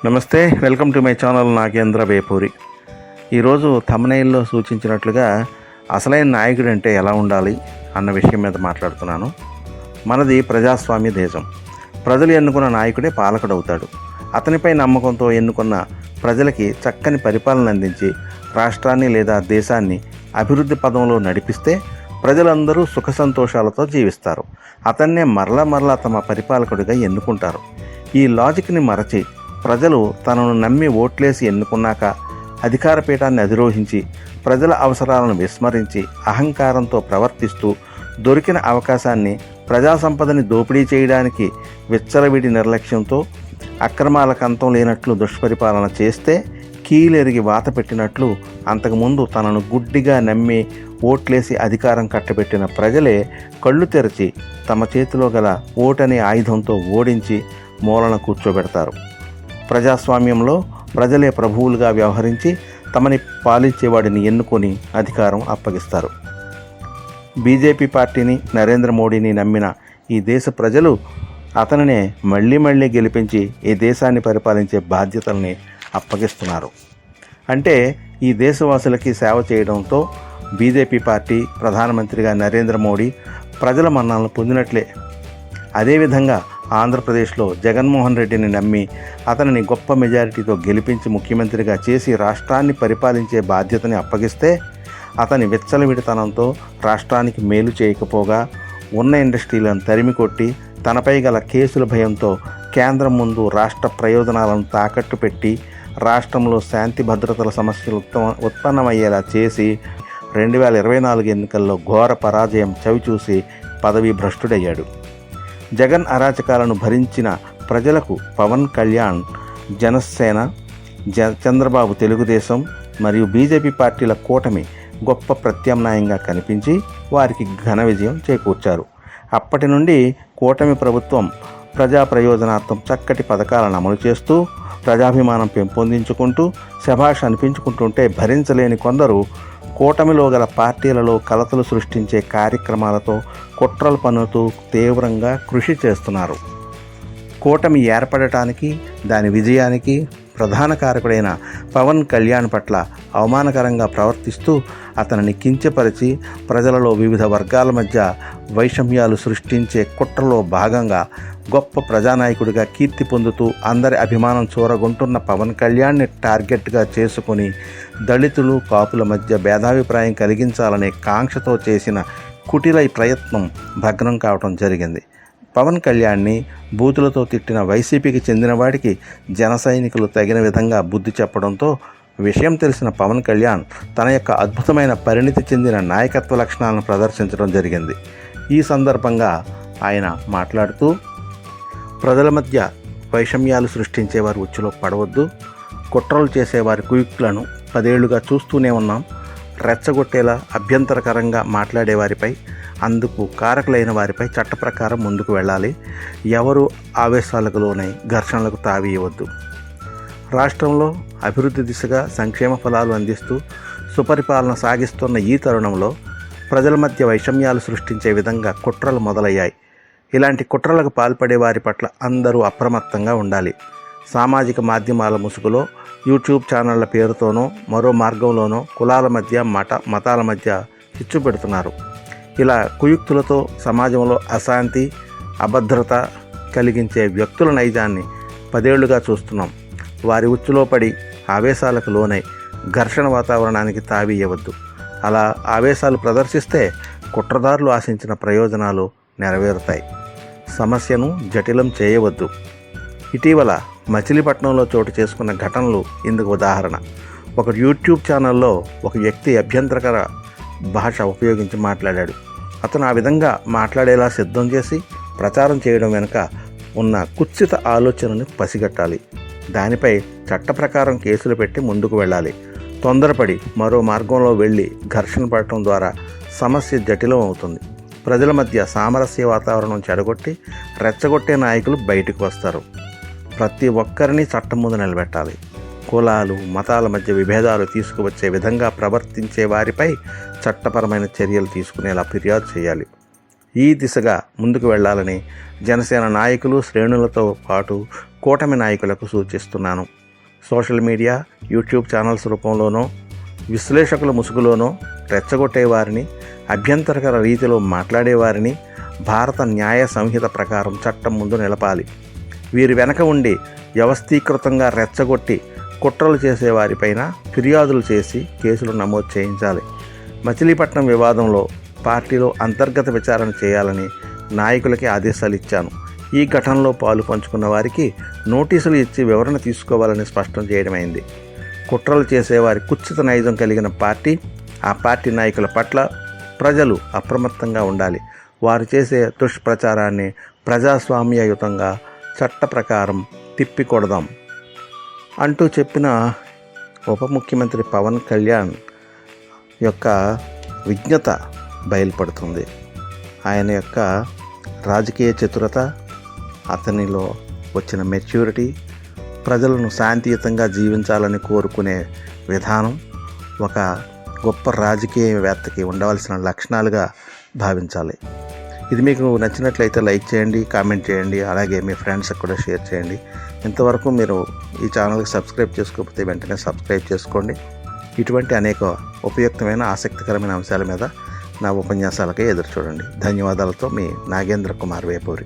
నమస్తే, welcome to my channel Nagendra Vepuri. ఈరోజు థంబ్నెయిల్లో సూచించినట్లుగా అసలైన నాయకుడు అంటే ఎలా ఉండాలి అన్న విషయం మీద మాట్లాడుతున్నాను. మనది ప్రజాస్వామ్య దేశం. ప్రజలు ఎన్నుకున్న నాయకుడే పాలకుడవుతాడు. అతనిపై నమ్మకంతో ఎన్నుకున్న ప్రజలకి చక్కని పరిపాలన అందించి రాష్ట్రాన్ని లేదా దేశాన్ని అభివృద్ధి పదంలో నడిపిస్తే ప్రజలందరూ సుఖ సంతోషాలతో జీవిస్తారు. అతన్నే మరలా తమ పరిపాలకుడిగా ఎన్నుకుంటారు. ఈ లాజిక్ని మరచి ప్రజలు తనను నమ్మి ఓట్లేసి ఎన్నుకున్నాక అధికార పీఠాన్ని అధిరోహించి ప్రజల అవసరాలను విస్మరించి అహంకారంతో ప్రవర్తిస్తూ దొరికిన అవకాశాన్ని ప్రజా సంపదని దోపిడీ చేయడానికి విచ్చలవిడి నిర్లక్ష్యంతో అక్రమాలకు అంతం లేనట్లు దుష్పరిపాలన చేస్తే కీలెరిగి వాత పెట్టినట్లు అంతకుముందు తనను గుడ్డిగా నమ్మి ఓట్లేసి అధికారం కట్టబెట్టిన ప్రజలే కళ్ళు తెరచి తమ చేతిలో గల ఓటనే ఆయుధంతో ఓడించి మూలన కూర్చోబెడతారు. ప్రజాస్వామ్యంలో ప్రజలే ప్రభువులుగా వ్యవహరించి తమని పాలించేవాడిని ఎన్నుకొని అధికారం అప్పగిస్తారు. బీజేపీ పార్టీని, నరేంద్ర మోడీని నమ్మిన ఈ దేశ ప్రజలు అతనినే మళ్ళీ గెలిపించి ఈ దేశాన్ని పరిపాలించే బాధ్యతల్ని అప్పగిస్తున్నారు. అంటే ఈ దేశవాసులకి సేవ చేయడంతో బీజేపీ పార్టీ, ప్రధానమంత్రిగా నరేంద్ర మోడీ ప్రజల మన్ననలు పొందినట్లే. అదేవిధంగా ఆంధ్రప్రదేశ్లో జగన్మోహన్ రెడ్డిని నమ్మి అతనిని గొప్ప మెజారిటీతో గెలిపించి ముఖ్యమంత్రిగా చేసి రాష్ట్రాన్ని పరిపాలించే బాధ్యతని అప్పగిస్తే అతని విచ్చలవిడితనంతో రాష్ట్రానికి మేలు చేయకపోగా ఉన్న ఇండస్ట్రీలను తరిమికొట్టి తనపై గల కేసుల భయంతో కేంద్రం ముందు రాష్ట్ర ప్రయోజనాలను తాకట్టు పెట్టి రాష్ట్రంలో శాంతి భద్రతల సమస్యలు ఉత్పన్నమయ్యేలా చేసి 2024 ఎన్నికల్లో ఘోర పరాజయం చవిచూసి పదవీ భ్రష్టుడయ్యాడు. జగన్ అరాచకాలను భరించిన ప్రజలకు పవన్ కళ్యాణ్ జనసేన, చంద్రబాబు తెలుగుదేశం మరియు బీజేపీ పార్టీల కూటమి గొప్ప ప్రత్యామ్నాయంగా కనిపించి వారికి ఘన విజయం చేకూర్చారు. అప్పటి నుండి కూటమి ప్రభుత్వం ప్రజా ప్రయోజనార్థం చక్కటి పథకాలను అమలు చేస్తూ ప్రజాభిమానం పెంపొందించుకుంటూ శభాష్ అనిపించుకుంటుంటే భరించలేని కొందరు కూటమిలో గల పార్టీలలో కలతలు సృష్టించే కార్యక్రమాలతో కుట్రలు పన్నుతూ తీవ్రంగా కృషి చేస్తున్నారు. కూటమి ఏర్పడటానికి, దాని విజయానికి ప్రధాన కారకుడైన పవన్ కళ్యాణ్ పట్ల అవమానకరంగా ప్రవర్తిస్తూ అతనిని కించపరిచి ప్రజలలో వివిధ వర్గాల మధ్య వైషమ్యాలు సృష్టించే కుట్రలో భాగంగా గొప్ప ప్రజానాయకుడిగా కీర్తి పొందుతూ అందరి అభిమానం చూరగొంటున్న పవన్ కళ్యాణ్ని టార్గెట్గా చేసుకుని దళితులు, కాపుల మధ్య భేదాభిప్రాయం కలిగించాలనే కాంక్షతో చేసిన కుటిల ప్రయత్నం భగ్నం కావడం జరిగింది. పవన్ కళ్యాణ్ని బూతులతో తిట్టిన వైసీపీకి చెందినవాడికి జన సైనికులు తగిన విధంగా బుద్ధి చెప్పడంతో విషయం తెలిసిన పవన్ కళ్యాణ్ తన యొక్క అద్భుతమైన పరిణితి చెందిన నాయకత్వ లక్షణాలను ప్రదర్శించడం జరిగింది. ఈ సందర్భంగా ఆయన మాట్లాడుతూ, ప్రజల మధ్య వైషమ్యాలు సృష్టించేవారి ఉచ్చులో పడవద్దు, కుట్రలు చేసేవారి కుయుక్తులను 10 ఏళ్లుగా చూస్తూనే ఉన్నాం. రెచ్చగొట్టేలా అభ్యంతరకరంగా మాట్లాడేవారిపై, అందుకు కారకులైన వారిపై చట్ట ప్రకారం ముందుకు వెళ్ళాలి. ఎవరు ఆవేశాలకు లోనై ఘర్షణలకు తావీయవద్దు. రాష్ట్రంలో అభివృద్ధి దిశగా సంక్షేమ ఫలాలు అందిస్తూ సుపరిపాలన సాగిస్తున్న ఈ తరుణంలో ప్రజల మధ్య వైషమ్యాలు సృష్టించే విధంగా కుట్రలు మొదలయ్యాయి. ఇలాంటి కుట్రలకు పాల్పడే వారి పట్ల అందరూ అప్రమత్తంగా ఉండాలి. సామాజిక మాధ్యమాల ముసుగులో యూట్యూబ్ ఛానళ్ల పేరుతోనో మరో మార్గంలోనో కులాల మధ్య మతాల మధ్య చిచ్చు పెడుతున్నారు. ఇలా కుయుక్తులతో సమాజంలో అశాంతి, అభద్రత కలిగించే వ్యక్తుల నైజాన్ని 10 ఏళ్లుగా చూస్తున్నాం. వారి ఉచ్చులో పడి ఆవేశాలకు లోనై ఘర్షణ వాతావరణానికి తావీయవద్దు. అలా ఆవేశాలు ప్రదర్శిస్తే కుట్రదారులు ఆశించిన ప్రయోజనాలు నెరవేరుతాయి. సమస్యను జటిలం చేయవద్దు. ఇటీవల మచిలీపట్నంలో చోటు చేసుకున్న ఘటనలు ఇందుకు ఉదాహరణ. ఒక యూట్యూబ్ ఛానల్లో ఒక వ్యక్తి అభ్యంతరకర భాష ఉపయోగించి మాట్లాడాడు. అతను ఆ విధంగా మాట్లాడేలా సిద్ధం చేసి ప్రచారం చేయడం వెనుక ఉన్న కుత్సిత ఆలోచనను పసిగట్టాలి. దానిపై చట్ట ప్రకారం కేసులు పెట్టి ముందుకు వెళ్ళాలి. తొందరపడి మరో మార్గంలో వెళ్ళి ఘర్షణ పడటం ద్వారా సమస్య జటిలం అవుతుంది. ప్రజల మధ్య సామరస్య వాతావరణం చెడగొట్టి రెచ్చగొట్టే నాయకులు బయటకు వస్తారు. ప్రతి ఒక్కరిని చట్టం ముందు నిలబెట్టాలి. కులాలు, మతాల మధ్య విభేదాలు తీసుకువచ్చే విధంగా ప్రవర్తించే వారిపై చట్టపరమైన చర్యలు తీసుకునేలా ఫిర్యాదు చేయాలి. ఈ దిశగా ముందుకు వెళ్ళాలని జనసేన నాయకులు శ్రేణులతో పాటు కూటమి నాయకులకు సూచిస్తున్నాను. సోషల్ మీడియా, యూట్యూబ్ ఛానల్స్ రూపంలోనో, విశ్లేషకుల ముసుగులోనో రెచ్చగొట్టేవారిని, అభ్యంతరకర రీతిలో మాట్లాడేవారిని భారత న్యాయ సంహిత ప్రకారం చట్టం ముందు నిలపాలి. వీరి వెనక ఉండి వ్యవస్థీకృతంగా రెచ్చగొట్టి కుట్రలు చేసేవారిపైన ఫిర్యాదులు చేసి కేసులు నమోదు చేయించాలి. మచిలీపట్నం వివాదంలో పార్టీలో అంతర్గత విచారణ చేయాలని నాయకులకి ఆదేశాలు ఇచ్చాను. ఈ ఘటనలో పాలు పంచుకున్న వారికి నోటీసులు ఇచ్చి వివరణ తీసుకోవాలని స్పష్టం చేయడమైంది. కుట్రలు చేసేవారి కుత్సిత నైజం కలిగిన పార్టీ, ఆ పార్టీ నాయకుల పట్ల ప్రజలు అప్రమత్తంగా ఉండాలి. వారు చేసే దుష్ప్రచారాన్ని ప్రజాస్వామ్యయుతంగా చట్ట ప్రకారం తిప్పికొడదాం అంటూ చెప్పిన ఉప ముఖ్యమంత్రి పవన్ కళ్యాణ్ యొక్క విజ్ఞత బయలుపడుతుంది. ఆయన యొక్క రాజకీయ చతురత, అతనిలో వచ్చిన మెచ్యూరిటీ, ప్రజలను శాంతియుతంగా జీవించాలని కోరుకునే విధానం ఒక గొప్ప రాజకీయవేత్తకి ఉండవలసిన లక్షణాలుగా భావించాలి. ఇది మీకు నచ్చినట్లయితే లైక్ చేయండి, కామెంట్ చేయండి, అలాగే మీ ఫ్రెండ్స్కి కూడా షేర్ చేయండి. ఇంతవరకు మీరు ఈ ఛానల్కి సబ్స్క్రైబ్ చేసుకోకపోతే వెంటనే సబ్స్క్రైబ్ చేసుకోండి. ఇటువంటి అనేక ఉపయుక్తమైన ఆసక్తికరమైన అంశాల మీద నా ఉపన్యాసాలకై ఎదురు చూడండి. ధన్యవాదాలతో మీ నాగేంద్ర కుమార్ వేపూరి.